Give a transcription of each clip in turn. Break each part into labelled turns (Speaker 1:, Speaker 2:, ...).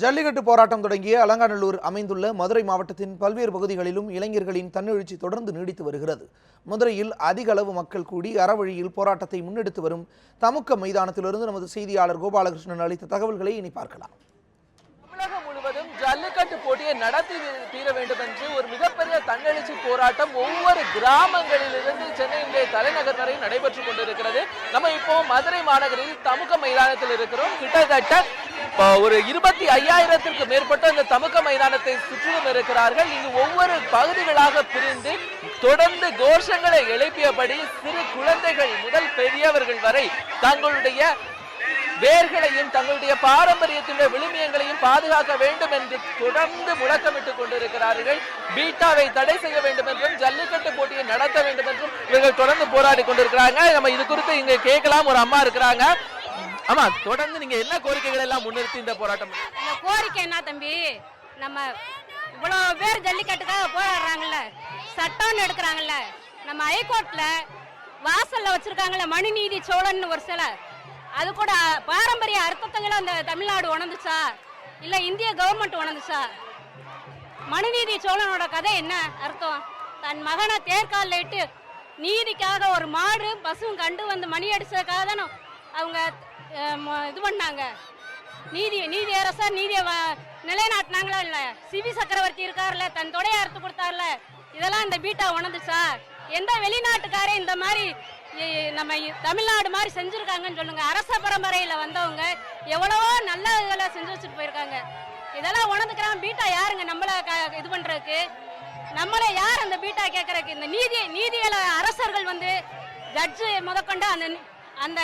Speaker 1: ஜல்லிக்கட்டு போராட்டம் தொடங்கிய அலங்காநல்லூர் அமைந்துள்ள மதுரை மாவட்டத்தின் பல்வேறு பகுதிகளிலும் இளைஞர்களின் தன்னெழுச்சி தொடர்ந்து நீடித்து வருகிறது. மதுரையில் அதிக அளவு மக்கள் கூடி அறவழியில் போராட்டத்தை முன்னெடுத்து வரும் தமுக மைதானத்திலிருந்து நமது செய்தியாளர் கோபாலகிருஷ்ணன் அளித்த தகவல்களை இனி பார்க்கலாம்.
Speaker 2: தமிழகம் முழுவதும் ஜல்லிக்கட்டு போட்டியை நடத்தி தீர வேண்டும் என்று ஒரு மிகப்பெரிய தன்னெழுச்சி போராட்டம் ஒவ்வொரு கிராமங்களிலிருந்து சென்னையிலே தலைநகர் வரை நடைபெற்றுக் கொண்டிருக்கிறது. நம்ம இப்போ மதுரை மாநகரில் தமுக மைதானத்தில் இருக்கிறோம். கிட்டத்தட்ட ஒரு 25,000த்திற்கு மேற்பட்ட இந்த தமுக மைதானத்தை சுற்றிலும் இருக்கிறார்கள். இங்கு ஒவ்வொரு பகுதிகளாக பிரிந்து தொடர்ந்து கோஷங்களை எழுப்பியபடி சிறு குழந்தைகள் முதல் பெரியவர்கள் வரை தங்களுடைய வேர்களையும் தங்களுடைய பாரம்பரியத்தினுடைய விழுமியங்களையும் பாதுகாக்க வேண்டும் என்று தொடர்ந்து முழக்கமிட்டுக் கொண்டிருக்கிறார்கள். பீட்டாவை தடை செய்ய வேண்டும் என்றும் ஜல்லிக்கட்டு போட்டியை நடத்த வேண்டும் என்றும் இவர்கள் தொடர்ந்து போராடி கொண்டிருக்கிறாங்க. நம்ம இது குறித்து இங்க கேட்கலாம். ஒரு அம்மா இருக்கிறாங்க. ஆமா, தொடர்ந்து நீங்க என்ன கோரிக்கைகள் எல்லாம் முன்னிறுத்தி இந்த போராட்டம்?
Speaker 3: இந்த கோரிக்கை என்ன தம்பி, நம்ம இவ்வளவு பேர் ஜல்லிக்கட்டுக்காக போராடுறாங்கல்ல, சட்டம்னு எடுக்கிறாங்கல்ல, நம்ம ஹைகோர்ட்ல வாசல்ல வச்சிருக்காங்கல்ல மனுநீதி சோழன் ஒரு சிலை, அது கூட பாரம்பரிய அர்த்தங்களை அந்த தமிழ்நாடு உணர்ந்துச்சா இல்ல இந்திய கவர்மெண்ட் உணர்ந்துச்சா? மனுநீதி சோழனோட கதை என்ன அர்த்தம்? தன் மகனை தேர்காலில் இட்டு நீதிக்காக ஒரு மாடு பசுவும் கண்டு வந்து மணி அடிச்சதுக்காக தானே அவங்க இது பண்ணாங்க. நீதி அரசர் நீதியை நிலைநாட்டினாங்களா இல்ல? சிவி சக்கரவர்த்தி இருக்காருல்ல, தன் தொடையை அறுத்து கொடுத்தாருல, இதெல்லாம் இந்த பீட்டா உணர்ந்துச்சா? எந்த வெளிநாட்டுக்காரே இந்த மாதிரி நம்ம தமிழ்நாடு மாதிரி செஞ்சிருக்காங்கன்னு சொல்லுங்க. அரச பரம்பரையில வந்தவங்க எவ்வளவோ நல்ல இதெல்லாம் செஞ்சு வச்சுட்டு போயிருக்காங்க. இதெல்லாம் உணர்ந்துக்கிறான். பீட்டா யாருங்க நம்மள இது பண்றதுக்கு? நம்மளே யார் அந்த பீட்டா கேட்கறதுக்கு? இந்த நீதிகளை அரசர்கள் வந்து ஜட்ஜு முதற்கொண்டு அந்த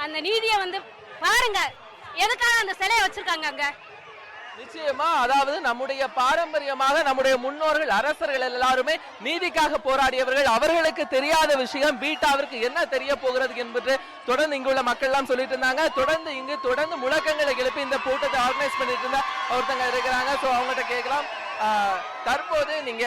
Speaker 3: அந்த நீதியை வந்து பாருங்க, எதுக்காக அந்த சிலையை வச்சிருக்காங்க அங்க?
Speaker 2: நிச்சயமா, அதாவது நம்முடைய பாரம்பரியமாக நம்முடைய முன்னோர்கள் அரசர்கள் எல்லாருமே நீதிக்காக போராடியவர்கள். அவர்களுக்கு தெரியாத விஷயம் பீட்டாவிற்கு என்ன தெரிய போகிறது என்பது தொடர்ந்து இங்குள்ள மக்கள் எல்லாம் சொல்லிட்டு இருந்தாங்க. தொடர்ந்து முழக்கங்களை எழுப்பி இந்த கூட்டத்தை ஆர்கனைஸ் பண்ணிட்டு இருந்தா ஒருத்தங்க இருக்கிறாங்க. சோ அவங்ககிட்ட கேட்கலாம். தற்போது நீங்க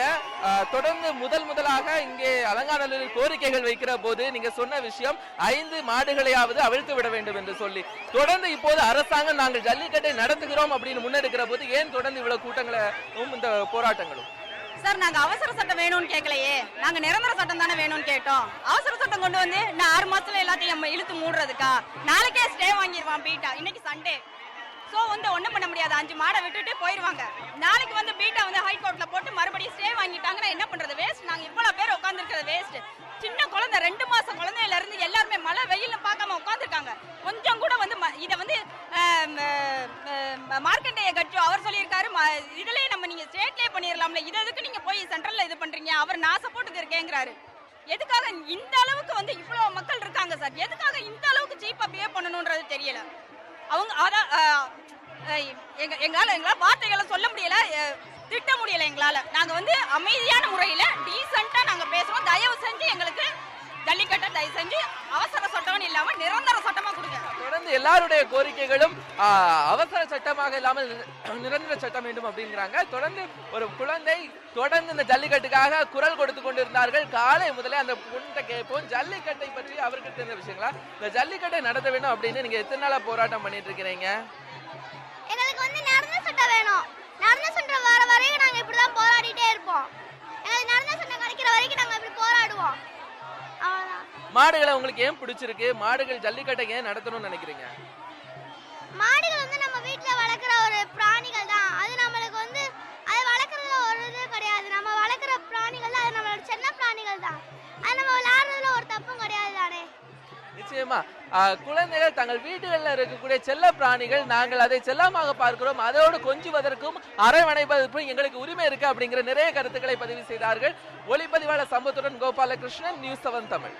Speaker 2: தொடர்ந்து முதலாக இங்கே அலங்காநல்லூரில் கோரிக்கைகள் வைக்கிற போது நீங்க சொன்ன விஷயம் 5 மாடுகளையாவது அவிழ்த்து விட வேண்டும் என்று சொல்லி, தொடர்ந்து இப்போது அரசாங்கம் நாங்கள் ஜல்லிக்கட்டை நடத்துகிறோம் அப்படின்னு முன்னெடுக்கிற போது ஏன் தொடர்ந்து இவ்வளவு கூட்டங்களும் இந்த போராட்டங்களும்?
Speaker 3: சார், நாங்க அவசர சட்டம் வேணும்னு கேட்கலையே, நாங்க நிரந்தர சட்டம் தானே வேணும்னு கேட்டோம். அவசர சட்டம் கொண்டு வந்து இன்னும் 6 மாசத்துல எல்லாத்தையும் இழுத்து மூடுறதுக்கா? நாளைக்கே ஸ்டே வாங்கிடுவான் பீட்டா. இன்னைக்கு சண்டே, சோ வந்து ஒண்ணும் பண்ண முடியாது. 5 மாடை விட்டுட்டு போயிருவாங்க. நாளைக்கு வந்து பீட்டா வந்து ஹைகோர்ட்ல போட்டு மறுபடியும் ஸ்டே வாங்கிட்டாங்கன்னா என்ன பண்றது? வேஸ்ட். நாங்க இவ்வளவு பேர் உட்கார்ந்து இருக்கிறது வேஸ்ட். சின்ன குழந்தை 2 மாசம் குழந்தையில இருந்து எல்லாருமே மழை வெயில்னு பார்க்காம உட்கார்ந்துருக்காங்க. கொஞ்சம் கூட வந்து இத வந்து மார்க்கண்டேய கட்சி அவர் சொல்லியிருக்காரு, இதுலயே நம்ம நீங்க ஸ்டேட்லயே பண்ணிடலாம்ல, இது எதுக்கு நீங்க போய் சென்ட்ரல்ல இது பண்றீங்க? அவர் நான் சப்போர்ட்டுக்கு இருக்கேங்கிறாரு. எதுக்காக இந்த அளவுக்கு வந்து இவ்வளவு மக்கள் இருக்காங்க சார்? எதுக்காக இந்த அளவுக்கு சீப்பா பிஹேவ் பண்ணணும்ன்றது தெரியல. அவங்க எங்களால வார்த்தைகளை சொல்ல முடியல, திட்ட முடியல எங்களால. நாங்க வந்து அமைதியான முறையில டீசென்ட்டா நாங்க பேசுறோம். தயவு செஞ்சு எங்களுக்கு ஜல்லிக்கட்டை தயவு செஞ்சு அவசர சட்டம் இல்லாம நிரந்தர சட்டமா கொடுங்க.
Speaker 2: தொடர்ந்து எல்லாருடைய கோரிக்கைகளும் அவசர சட்டமாக இல்லாமல் நிரந்தர சட்டம் வேண்டும் அப்படிங்கிறாங்க. தொடர்ந்து ஒரு குழந்தை தொடர்ந்து இந்த ஜல்லிக்கட்டுக்காக குரல் கொடுத்து கொண்டிருந்தார்கள். காலை முதலே அந்த பொண்ணை கேட்போம், ஜல்லிக்கட்டை பற்றி அவருக்கு தெரிந்த விஷயங்களா? இந்த ஜல்லிக்கட்டை நடத்த வேணும் அப்படின்னு நீங்க எத்தனை நாளா போராட்டம் பண்ணிட்டு இருக்கிறீங்க?
Speaker 4: எங்களுக்கு வந்து நிரந்தர சட்டம் வேணும். நிரந்தர சட்டம் வர வரைக்கும் நாங்க இப்படிதான் போராடிட்டே இருப்போம். எங்களுக்கு நிரந்தர சட்டம் கிடைக்கிற வரைக்கும் நாங்க இப்படி போராடுவோம்.
Speaker 2: மாடுகளை உங்களுக்கு ஏன் பிடிச்சிருக்கு? மாடுகள் ஜல்லிக்கட்டை ஏன் நடத்தணும்னு நினைக்கிறீங்க?
Speaker 4: மாடுகள் வந்து நம்ம வீட்டுல வளர்க்குற ஒரு பிராணிகள் தான். அது நம்மளுக்கு வந்து அது வளர்க்குறதுல ஒரு இது கிடையாது. நம்ம வளர்க்குற பிராணிகள் அது நம்மளோட சின்ன பிராணிகள் தான். அது நம்ம விளையாடுறதுல ஒரு தப்பும் கிடையாது தானே?
Speaker 2: நிச்சயமா, குழந்தைகள் தங்கள் வீடுகளில் இருக்கக்கூடிய செல்ல பிராணிகள், நாங்கள் அதை செல்லமாக பார்க்கிறோம், அதோடு கொஞ்சுவதற்கும் அரவணைப்பதற்கும் எங்களுக்கு உரிமை இருக்கு அப்படிங்கிற நிறைய கருத்துக்களை பதிவு செய்தார்கள். ஒளிப்பதிவாளர் சம்பத்துடன் கோபாலகிருஷ்ணன், நியூஸ் 7 தமிழ்.